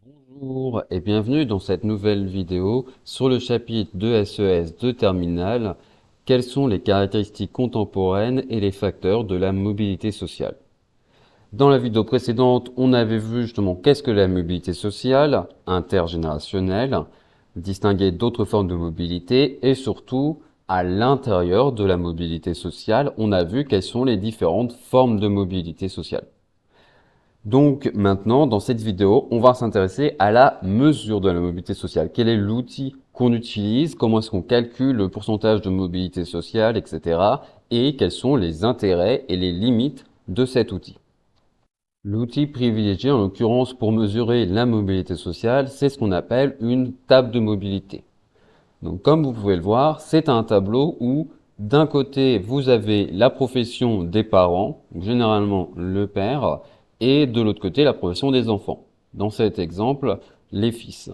Bonjour et bienvenue dans cette nouvelle vidéo sur le chapitre de SES de Terminal. Quelles sont les caractéristiques contemporaines et les facteurs de la mobilité sociale? Dans la vidéo précédente, on avait vu justement qu'est-ce que la mobilité sociale, intergénérationnelle, distinguer d'autres formes de mobilité et surtout à l'intérieur de la mobilité sociale, on a vu quelles sont les différentes formes de mobilité sociale. Donc maintenant, dans cette vidéo, on va s'intéresser à la mesure de la mobilité sociale. Quel est l'outil qu'on utilise? Comment est-ce qu'on calcule le pourcentage de mobilité sociale, etc. Et quels sont les intérêts et les limites de cet outil? L'outil privilégié, en l'occurrence, pour mesurer la mobilité sociale, c'est ce qu'on appelle une table de mobilité. Donc, comme vous pouvez le voir, c'est un tableau où, d'un côté, vous avez la profession des parents, généralement le père, et de l'autre côté, la profession des enfants. Dans cet exemple, les fils.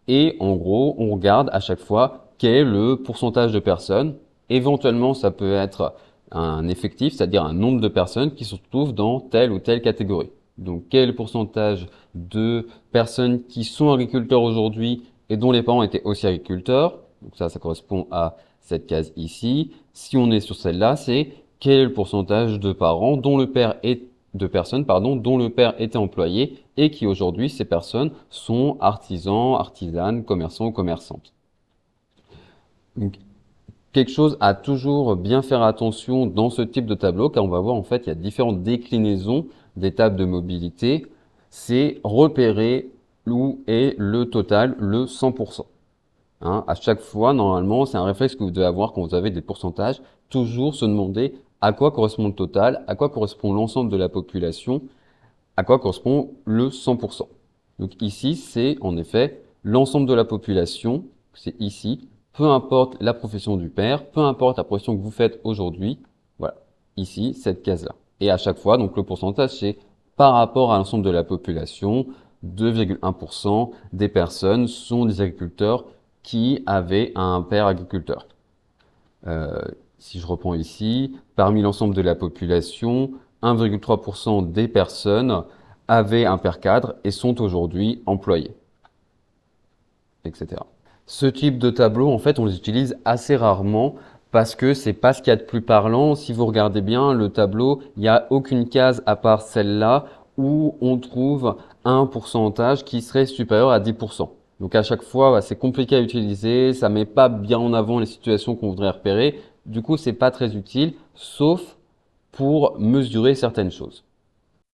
Et en gros, on regarde à chaque fois quel est le pourcentage de personnes. Éventuellement, ça peut être un effectif, c'est-à-dire un nombre de personnes qui se trouvent dans telle ou telle catégorie. Donc, quel est le pourcentage de personnes qui sont agriculteurs aujourd'hui et dont les parents étaient aussi agriculteurs? Donc ça correspond à cette case ici. Si on est sur celle-là, c'est quel est le pourcentage de parents dont le père est de personnes, pardon, dont le père était employé et qui aujourd'hui, ces personnes sont artisans, artisanes, commerçants ou commerçantes. Donc, quelque chose à toujours bien faire attention dans ce type de tableau, car on va voir en fait, il y a différentes déclinaisons des tables de mobilité. C'est repérer où est le total, le 100%. Hein, à chaque fois, normalement, c'est un réflexe que vous devez avoir quand vous avez des pourcentages. Toujours se demander à quoi correspond le total, à quoi correspond l'ensemble de la population, à quoi correspond le 100%. Donc ici, c'est en effet l'ensemble de la population, c'est ici, peu importe la profession du père, peu importe la profession que vous faites aujourd'hui, voilà, ici, cette case-là. Et à chaque fois, donc le pourcentage, c'est par rapport à l'ensemble de la population, 2,1% des personnes sont des agriculteurs qui avaient un père agriculteur. Euh, Si je reprends ici, parmi l'ensemble de la population, 1,3% des personnes avaient un père cadre et sont aujourd'hui employés, etc. Ce type de tableau, en fait, on les utilise assez rarement parce que c'est pas ce qu'il y a de plus parlant. Si vous regardez bien le tableau, il n'y a aucune case à part celle-là où on trouve un pourcentage qui serait supérieur à 10%. Donc à chaque fois, c'est compliqué à utiliser, ça met pas bien en avant les situations qu'on voudrait repérer. Du coup, c'est pas très utile, sauf pour mesurer certaines choses.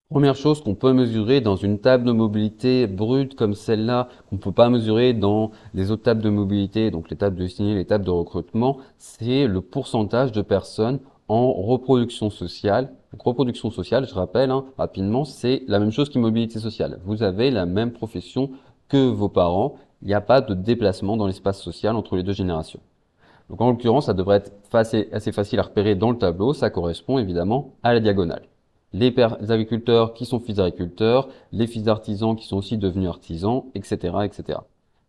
Première chose qu'on peut mesurer dans une table de mobilité brute comme celle-là, qu'on ne peut pas mesurer dans les autres tables de mobilité, donc les tables de signer, les tables de recrutement, c'est le pourcentage de personnes en reproduction sociale. Donc reproduction sociale, je rappelle rapidement, c'est la même chose qu'une mobilité sociale. Vous avez la même profession que vos parents, il n'y a pas de déplacement dans l'espace social entre les deux générations. Donc en l'occurrence, ça devrait être assez facile à repérer dans le tableau. Ça correspond évidemment à la diagonale. Les agriculteurs qui sont fils d'agriculteurs, les fils d'artisans qui sont aussi devenus artisans, etc., etc.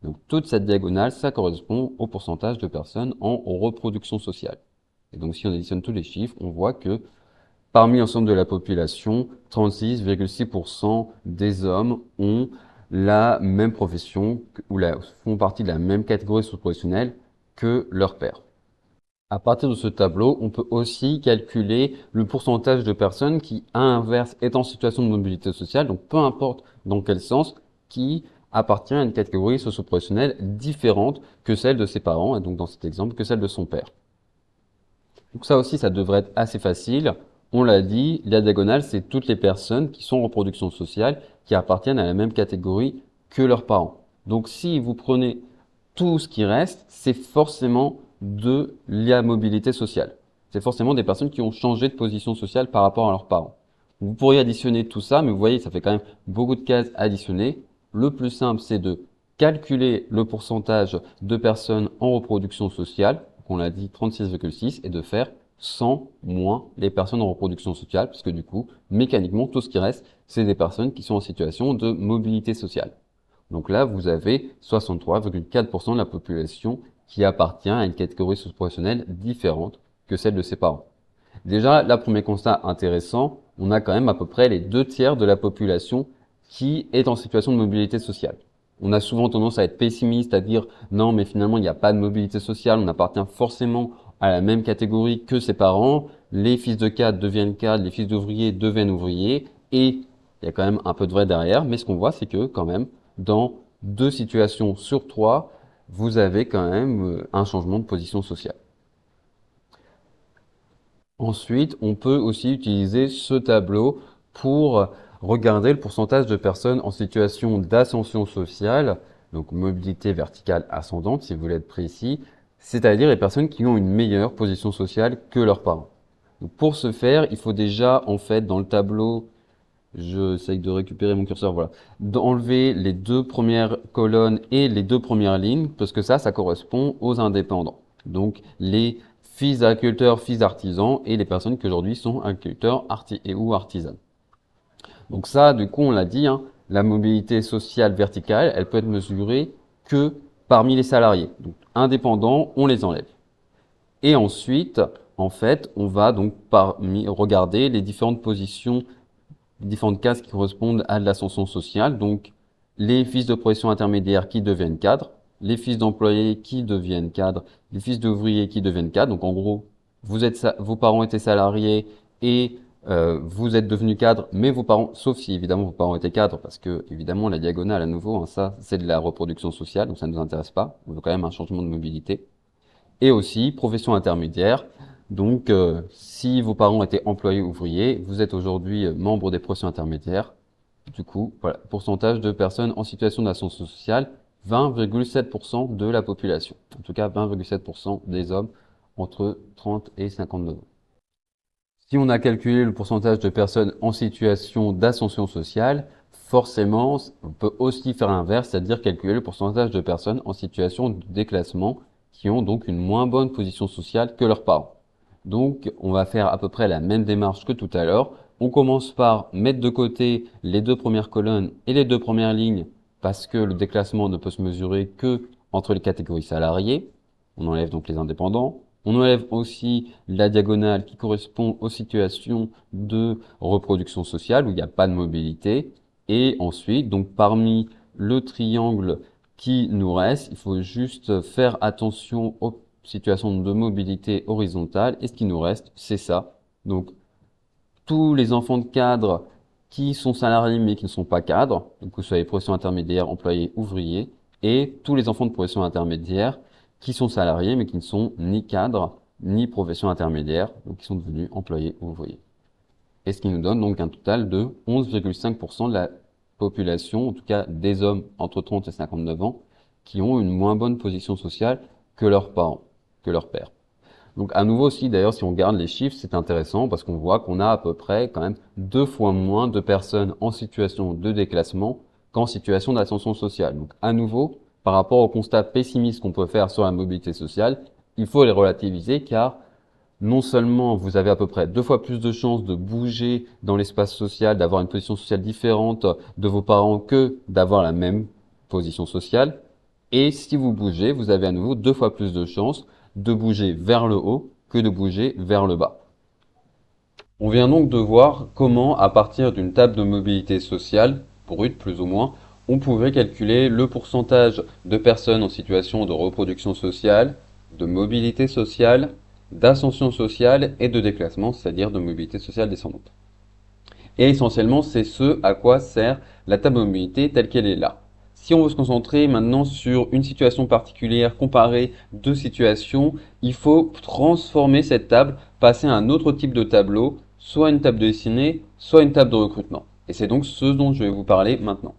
Donc toute cette diagonale, ça correspond au pourcentage de personnes en reproduction sociale. Et donc si on additionne tous les chiffres, on voit que parmi l'ensemble de la population, 36,6% des hommes ont la même profession ou font partie de la même catégorie socio-professionnelle que leur père. À partir de ce tableau, on peut aussi calculer le pourcentage de personnes qui, à l'inverse, est en situation de mobilité sociale, donc peu importe dans quel sens, qui appartient à une catégorie socio-professionnelle différente que celle de ses parents, et donc dans cet exemple, que celle de son père. Donc ça aussi, ça devrait être assez facile. On l'a dit, la diagonale, c'est toutes les personnes qui sont en reproduction sociale, qui appartiennent à la même catégorie que leurs parents. Donc si vous prenez tout ce qui reste, c'est forcément de la mobilité sociale. C'est forcément des personnes qui ont changé de position sociale par rapport à leurs parents. Vous pourriez additionner tout ça, mais vous voyez, ça fait quand même beaucoup de cases à additionner. Le plus simple, c'est de calculer le pourcentage de personnes en reproduction sociale, on l'a dit 36,6, et de faire 100 moins les personnes en reproduction sociale, puisque du coup, mécaniquement, tout ce qui reste, c'est des personnes qui sont en situation de mobilité sociale. Donc là, vous avez 63,4% de la population qui appartient à une catégorie socio-professionnelle différente que celle de ses parents. Déjà, là, premier constat intéressant, on a quand même à peu près les 2 tiers de la population qui est en situation de mobilité sociale. On a souvent tendance à être pessimiste, à dire non, mais finalement, il n'y a pas de mobilité sociale, on appartient forcément à la même catégorie que ses parents. Les fils de cadres deviennent cadres, les fils d'ouvriers deviennent ouvriers, et il y a quand même un peu de vrai derrière, mais ce qu'on voit, c'est que quand même, dans 2 situations sur 3, vous avez quand même un changement de position sociale. Ensuite, on peut aussi utiliser ce tableau pour regarder le pourcentage de personnes en situation d'ascension sociale, donc mobilité verticale ascendante si vous voulez être précis, c'est-à-dire les personnes qui ont une meilleure position sociale que leurs parents. Donc pour ce faire, il faut déjà en fait dans le tableau, j'essaye de récupérer mon curseur, voilà, d'enlever les 2 premières colonnes et les 2 premières lignes parce que ça correspond aux indépendants. Donc les fils d'agriculteurs, fils d'artisans et les personnes qui aujourd'hui sont agriculteurs ou artisans. Donc ça, du coup, on l'a dit, hein, la mobilité sociale verticale, elle peut être mesurée que parmi les salariés. Donc indépendants, on les enlève. Et ensuite, en fait, on va donc regarder les différentes positions, les différentes cases qui correspondent à de l'ascension sociale. Donc les fils de profession intermédiaire qui deviennent cadres, les fils d'employés qui deviennent cadres, les fils d'ouvriers qui deviennent cadres. Donc en gros, vos parents étaient salariés et vous êtes devenus cadres, mais vos parents, sauf si évidemment vos parents étaient cadres, parce que évidemment la diagonale à nouveau, hein, ça c'est de la reproduction sociale, donc ça ne nous intéresse pas. On veut quand même un changement de mobilité. Et aussi profession intermédiaire. Donc si vos parents étaient employés ouvriers, vous êtes aujourd'hui membre des professions intermédiaires. Du coup, voilà, pourcentage de personnes en situation d'ascension sociale, 20,7% de la population. En tout cas, 20,7% des hommes entre 30 et 59 ans. Si on a calculé le pourcentage de personnes en situation d'ascension sociale, forcément, on peut aussi faire l'inverse, c'est-à-dire calculer le pourcentage de personnes en situation de déclassement qui ont donc une moins bonne position sociale que leurs parents. Donc, on va faire à peu près la même démarche que tout à l'heure. On commence par mettre de côté les 2 premières colonnes et les 2 premières lignes parce que le déclassement ne peut se mesurer que entre les catégories salariées. On enlève donc les indépendants. On enlève aussi la diagonale qui correspond aux situations de reproduction sociale où il n'y a pas de mobilité. Et ensuite, donc parmi le triangle qui nous reste, il faut juste faire attention aux situations de mobilité horizontale. Et ce qui nous reste, c'est ça. Donc tous les enfants de cadres qui sont salariés mais qui ne sont pas cadres, donc que ce soit les professions intermédiaires, employés, ouvriers, et tous les enfants de profession intermédiaire qui sont salariés mais qui ne sont ni cadres ni profession intermédiaire, donc qui sont devenus employés ou ouvriers. Et ce qui nous donne donc un total de 11,5% de la population, en tout cas des hommes entre 30 et 59 ans, qui ont une moins bonne position sociale que leurs parents, que leurs pères. Donc à nouveau aussi, d'ailleurs, si on regarde les chiffres, c'est intéressant parce qu'on voit qu'on a à peu près quand même 2 fois moins de personnes en situation de déclassement qu'en situation d'ascension sociale. Donc à nouveau, par rapport au constat pessimiste qu'on peut faire sur la mobilité sociale, il faut les relativiser car non seulement vous avez à peu près 2 fois plus de chances de bouger dans l'espace social, d'avoir une position sociale différente de vos parents que d'avoir la même position sociale, et si vous bougez, vous avez à nouveau 2 fois plus de chances de bouger vers le haut que de bouger vers le bas. On vient donc de voir comment, à partir d'une table de mobilité sociale, brute plus ou moins, on pouvait calculer le pourcentage de personnes en situation de reproduction sociale, de mobilité sociale, d'ascension sociale et de déclassement, c'est-à-dire de mobilité sociale descendante. Et essentiellement, c'est ce à quoi sert la table de mobilité telle qu'elle est là. Si on veut se concentrer maintenant sur une situation particulière, comparer 2 situations, il faut transformer cette table, passer à un autre type de tableau, soit une table de dessinée, soit une table de recrutement. Et c'est donc ce dont je vais vous parler maintenant.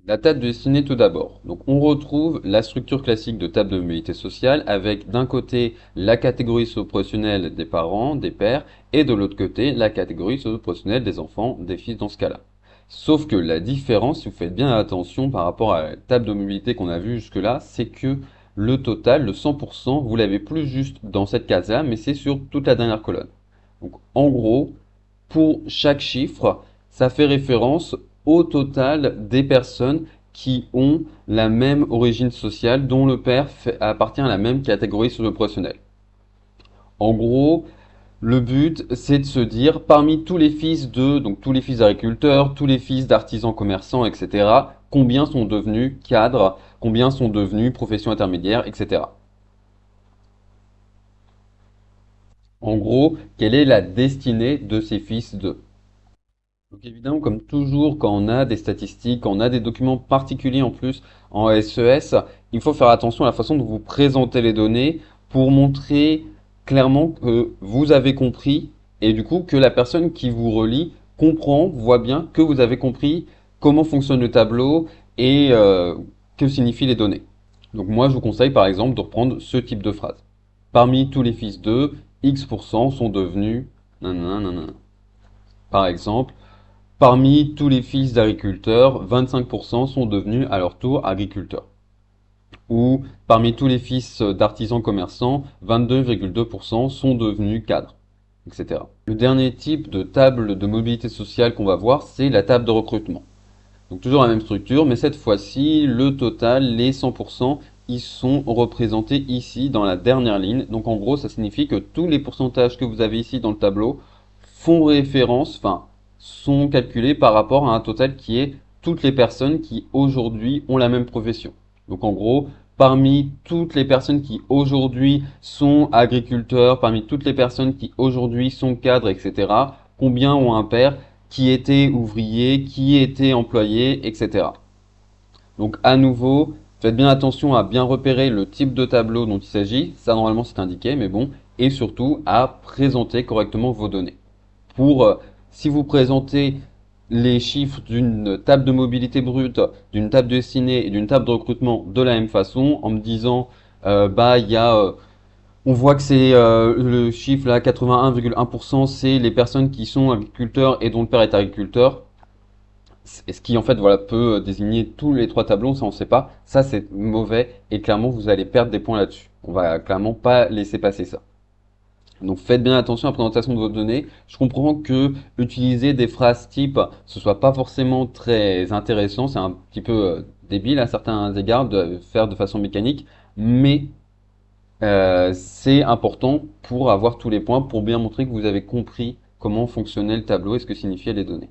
La table de destinée tout d'abord. Donc on retrouve la structure classique de table de mobilité sociale avec d'un côté la catégorie socio-professionnelle des parents, des pères, et de l'autre côté la catégorie socio-professionnelle des enfants, des fils dans ce cas-là. Sauf que la différence, si vous faites bien attention par rapport à la table de mobilité qu'on a vue jusque-là, c'est que le total, le 100%, vous l'avez plus juste dans cette case-là, mais c'est sur toute la dernière colonne. Donc en gros, pour chaque chiffre, ça fait référence au total des personnes qui ont la même origine sociale, dont le père appartient à la même catégorie socio-professionnelle. En gros, Le but, c'est de se dire, parmi tous les fils donc tous les fils d'agriculteurs, tous les fils d'artisans commerçants, etc., combien sont devenus cadres, combien sont devenus professions intermédiaires, etc. En gros, quelle est la destinée de ces fils de? Donc évidemment, comme toujours, quand on a des statistiques, quand on a des documents particuliers en plus en SES, il faut faire attention à la façon dont vous présentez les données pour montrer clairement que vous avez compris et du coup que la personne qui vous relie comprend, voit bien que vous avez compris comment fonctionne le tableau et que signifient les données. Donc moi, je vous conseille par exemple de reprendre ce type de phrase. Parmi tous les fils de, X% sont devenus nanana, nanana. Par exemple, parmi tous les fils d'agriculteurs, 25% sont devenus à leur tour agriculteurs. Ou parmi tous les fils d'artisans commerçants, 22,2% sont devenus cadres, etc. Le dernier type de table de mobilité sociale qu'on va voir, c'est la table de recrutement. Donc toujours la même structure, mais cette fois-ci, le total, les 100%, ils sont représentés ici dans la dernière ligne. Donc en gros, ça signifie que tous les pourcentages que vous avez ici dans le tableau font référence, enfin, sont calculés par rapport à un total qui est toutes les personnes qui aujourd'hui ont la même profession. Donc en gros, parmi toutes les personnes qui aujourd'hui sont agriculteurs, parmi toutes les personnes qui aujourd'hui sont cadres, etc., combien ont un père qui était ouvrier, qui était employé, etc. Donc à nouveau, faites bien attention à bien repérer le type de tableau dont il s'agit, ça normalement c'est indiqué, mais bon, et surtout à présenter correctement vos données. Pour, si vous présentez les chiffres d'une table de mobilité brute, d'une table destinée et d'une table de recrutement de la même façon, en me disant, bah il y a on voit que c'est le chiffre là, 81,1%, c'est les personnes qui sont agriculteurs et dont le père est agriculteur. Ce qui en fait voilà peut désigner tous les trois tableaux, ça on sait pas. Ça c'est mauvais et clairement vous allez perdre des points là-dessus. On va clairement pas laisser passer ça. Donc faites bien attention à la présentation de vos données. Je comprends que utiliser des phrases type ce soit pas forcément très intéressant, c'est un petit peu débile à certains égards de faire de façon mécanique, mais c'est important pour avoir tous les points, pour bien montrer que vous avez compris comment fonctionnait le tableau et ce que signifiaient les données.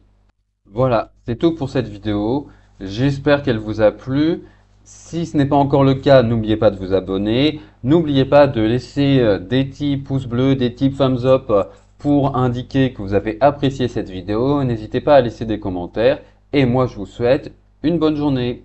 Voilà, c'est tout pour cette vidéo. J'espère qu'elle vous a plu. Si ce n'est pas encore le cas, n'oubliez pas de vous abonner. N'oubliez pas de laisser des petits pouces bleus, des petits thumbs up pour indiquer que vous avez apprécié cette vidéo. N'hésitez pas à laisser des commentaires. Et moi, je vous souhaite une bonne journée.